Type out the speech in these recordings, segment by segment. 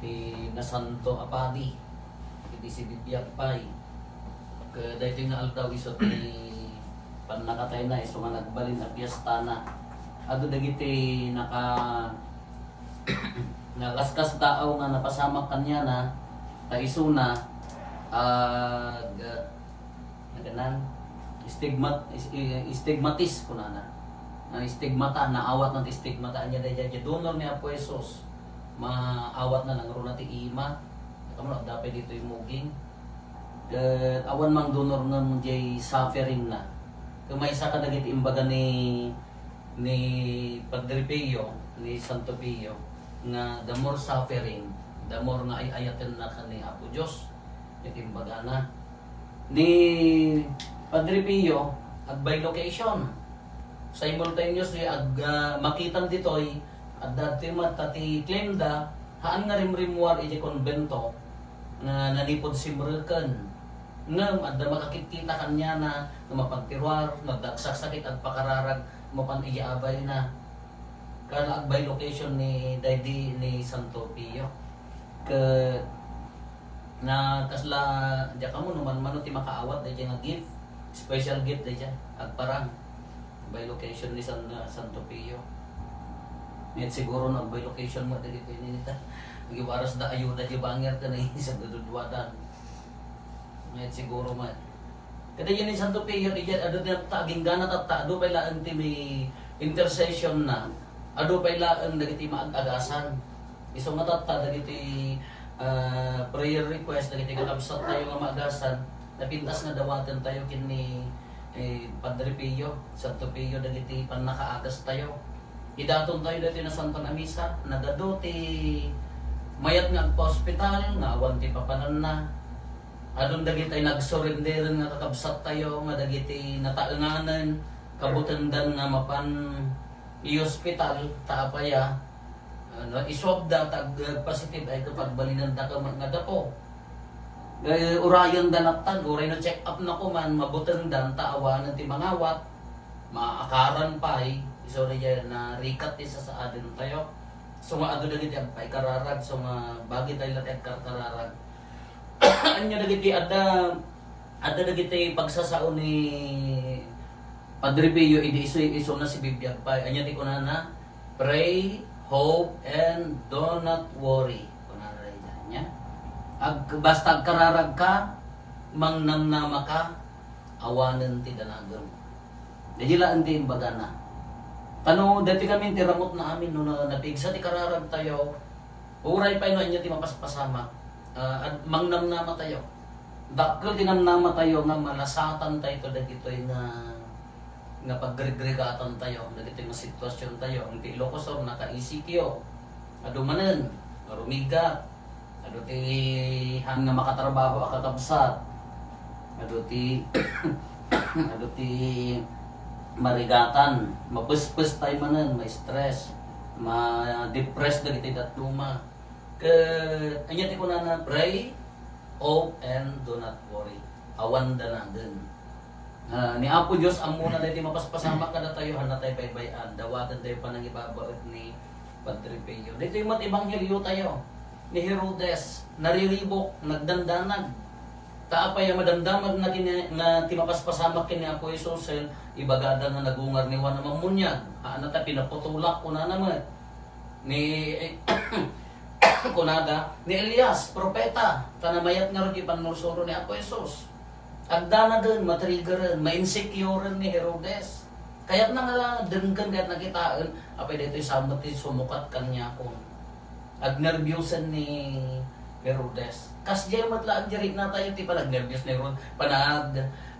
ti nasanto apadi iti si bibiyag pay dahil nga aldaw iso ti panakatay na iso nga nagbalin na piyesta na ado dagiti nakaskas tao nga napasamak kanya na isuna naganan stigmatis ko na stigmata naawat ng stigmata niya dahil donor ni Apo Jesus maawat na lang ron natin ima kamo dapat dito yung muging awan mang donor ng jay suffering na kung may isa ka dagiti imbaga ni Padre Pio ni Santo Pio nga the more suffering the more nga ayaten na kani Apo Diyos iti imbaga na ni Padre Pio ag by location simultaneously ag makitan ditoy at dati matati Clemda haan nga rimrimwar iti konbento nga nanipod si Murken ngam adda makakita kanya na mapagtirwar nagdagsakit at pakararag mapan iabay na kana agbay location ni Daddy ni Santo Pio ke na kasla diya kamo naman ti makaawat dayjay nga gift special gift dayjay at parang by location ni Santo Pio net siguro na by location mo dito nita giwaras da ayuda di banger ka na sa dududwatan net siguro man kada yun ni Santo Pio di ado na taging gana at ado pa laan ti may intercession na ado pa laan dagiti maag-agasan iso matatta dagiti prayer request dagiti kalabsat tayo nga maagasan napintas nga dawatan tayo kini Padre Pio Santo Pio dagiti panakaagas tayo idaton tayo dati na Santa na Misa nagado ti mayat nga pa hospital nga awan ti papanan na adun dagiti nagsurrender nga kakabsat tayo nga dagiti nataenganan kabutendan nga mapan i-hospital taapaya iswab da tag positive ay kapag balinan da ka nga dapo urayan danatan uray na check up na ko man mabutendan taawanan ti mangawat maakaran pa iso rin na rikat isa sa adin tayo so nga ado dagiti ang paikararag so nga bagi tayo lahat kararag anya dagiti ada dagiti pagsasao ni Padre Pio idi iso na si bibiyag pa anya ti kunana pray hope and do not worry kunana rin nya basta kararag ka mangnamnama ka awanen ti danagem dilaan ti imbaga na tano dati kami tiramot na amin no napigsa ti kararag tayo uray pa ino ti mapaspasama at mangnamnama tayo dakkel tinamnama tayo nga malasatan tayo dagitoy nga paggregregatan tayo dagitoy nga sitwasyon tayo ang ti Ilocosor naka-ECQ adumanen rumiga ado ti han nga makatrabaho akakabsat ado ti marigatan, mapus-pus tayo manan, may stress, ma-depress na kita datluma. Anya ti ko na pray, hope, and do not worry. Awan da na din. Ni Apo Diyos, ang muna na di mapaspasama ka na tayo, na tayo baybayan, dawatan tayo pa ng ibabaot ni Padre Pio. Dito yung mat-ibanghelyo tayo, ni Herodes, nariribok, nagdandanag, kaapay ang madamdamag na timapaspasama kini Apo Jesus ibagada na nagungar ni Juan namang munyag na ta pinaputulak ko na naman ni kunada ni Elias propeta tanamayat nga ron ipanursuro ni Apo Jesus agda na din matriggeran ma-insecure ni Herodes kaya't na nga denggan kaya't nakitaan apay dito samot sumukat kanya kung agnerbyusan ni Herodes. Kas diyan matlaan diri na tayo ti palag nervyos ni Ron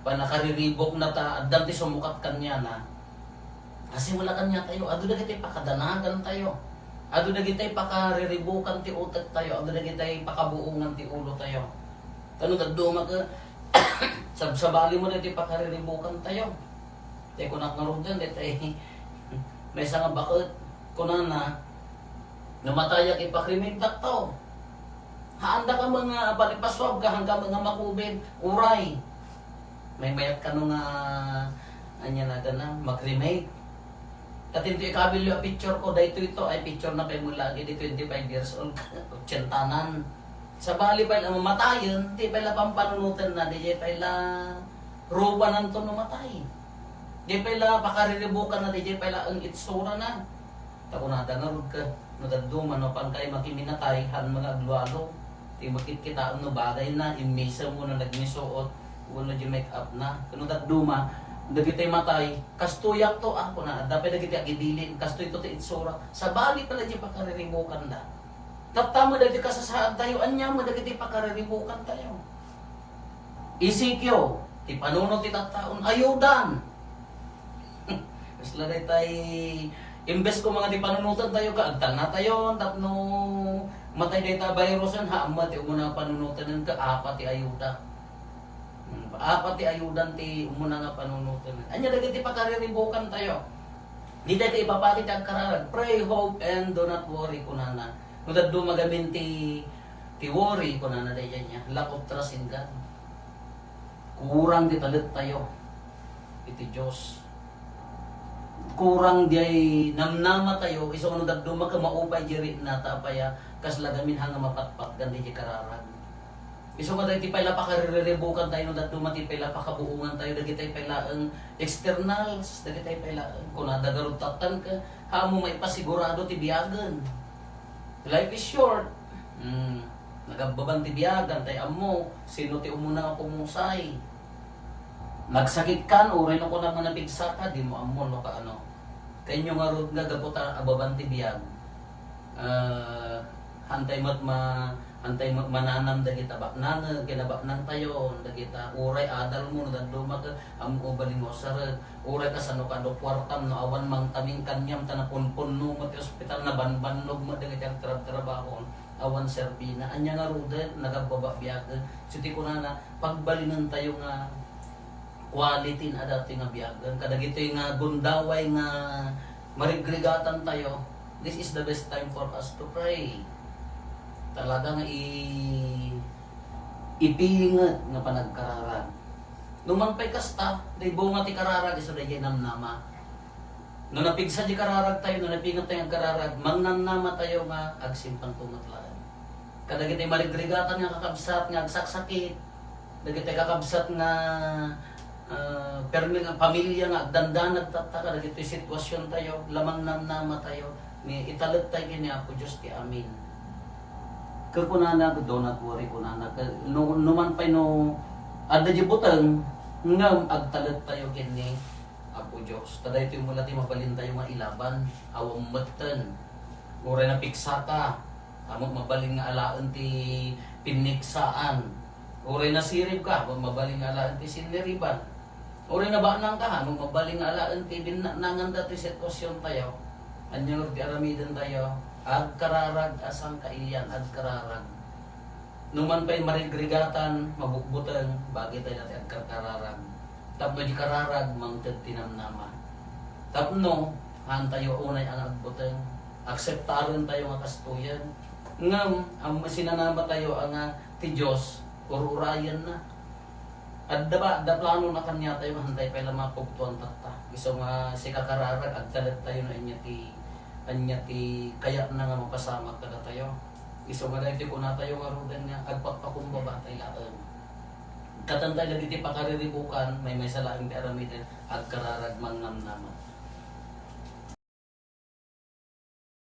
panakariribok na ta addan ti sumukat kanya na. Kasi wala kanya tayo adu dagiti pakadanagan tayo. Adu dagiti pakariribukan ti utak tayo, adu dagiti pakabuungan ti ulo tayo. Kanu daduma ka sabsabali mo dagiti pakariribukan tayo. Tay kunak ngarudan deti may nga bakit kunana namatayak ipakrimintak to. Haanda ka mga palipaswab ka hanggang mga makubid, uray. May mayat ka nung anya na ganang makremate. Katinto ikabilyo a picture ko, dahito ito ay picture na kay mula, di 25 years old, 80 sa bali pa lang mamatayon, di pa lang pampanunutan na, di pa lang rupa nan to namatay. Di pa lang pakariribukan na, di pa lang ang itsura na. Tako na dangarod ka, nadaduman, no, pang kayo makiminatay, han mga aglualo. Di makikita no bagay na, imisa mo na nagmisuot, wala di make up na. Kano daduma, dagitay matay, kastuyak to ako na, dapat dagitay agidilin, kastoy to ti itsura. Sa bali pala di pakariribukan na. Tatama dati kasasaad tayo, anya mo dagiti pakariribukan tayo. Isikyo, ti panuno ti tattaon, ayudan. Kasla tay imbes ko mga ti panunutan tayo, kaagtal na tayo, tapno matay day ta virusan, haama ti umuna panunutan ka, apat ti ayuda. Apat ti ayudan ti umuna nga panunutan. Anya dagiti pakariribukan tayo. Di dati ipapalit ang kararag, pray, hope, and do not worry kunana. Kung daddo magamin ti worry ko na naday niya, lack of trust in God. Kurang di talit tayo, iti Diyos. Kurang di namnama tayo, iso kung daddo magkamaupay jiri na tapaya, kas lagamin hanga mapatpat gandi di kararag. Iso ka tayo ti pala pakariribukan tayo, no daddo mati pala pakabuungan tayo, dagi tayo pala ang externals, dagi tayo pala kung nadagarutatan ka, hamo may pasigurado ti biyagan. Life is short. Nagababang tibiyagan, tayo amo, sino ti umuna nga pumusay. Nagsakit ka, uray na ko naman nabigsa ka, di mo amo, no ka ano. Kanyo nga rood nga gaputa ababang tibiyag. Hantay mananam dagita baknan, kinabaknan tayo, dagita uray adal mo, daduma ka, amo balin mo sarag. Uray ka sa no kado kwartam, no awan mang taming kanyam, tanapunpun no, mati ospital na banbanog mo, dagita trabahon, awan serbina. Anya nga ruda, nagababa biyagan. Suti ko na pagbalinan tayo nga quality na dati nga biyagan. Kadagito yung nga gundaway nga marigligatan tayo. This is the best time for us to pray. Talagang ipingat nga panagkararag. Numanpay kasta, day bunga ti kararag, iso day namnama. No napigsa di kararag tayo, no napingat tayo ang kararag, mangnamnama tayo nga agsimpang tumatlaan. Kadagitay maligligatan nga kakabsat nga agsaksakit, dagitay kakabsat nga permi nga pamilya nga agdandan nagtataka, dagitay sitwasyon tayo, lamang namnama tayo, ni italag tayo kini Apo Diyos ti amin. Kunana do not worry kunana no man pay no adda di butang nga agtalat tayo kini Apo Dios taday ti mula ti mabalin tayo nga ilaban awam metten uray na piksata amo mabalin nga alaen ti piniksaan uray na sirib ka mabalin nga alaen ti siniriban uray na baanang ka amo mabalin nga alaen ti binnangan dati sitwasyon tayo anyo ti aramiden tayo agkararag asang kaiyan agkararag. Numan pa'y marigrigatan, mabukbutan, bagay tayo natin agkararag. Tapno di kararag, mangtad tinamnama. Tapno, han tayo unay ang agbutan. Akseptaran tayo nga kastuyan. Ngam, ang sinanama tayo ang ti Diyos, ururayan na. At da plano na kanya tayo, hantay pa lang mapugtuan tata. Iso nga si kakararag, agtalat tayo na inya ti kaya na nga mapasama kada tayo. Iso nga dahil ko na tayo karudan nga agpagpakumbaba tayo laang. Katantay na diti pakariribukan, may salaing ti aramidin, agkararag mangnamnaman.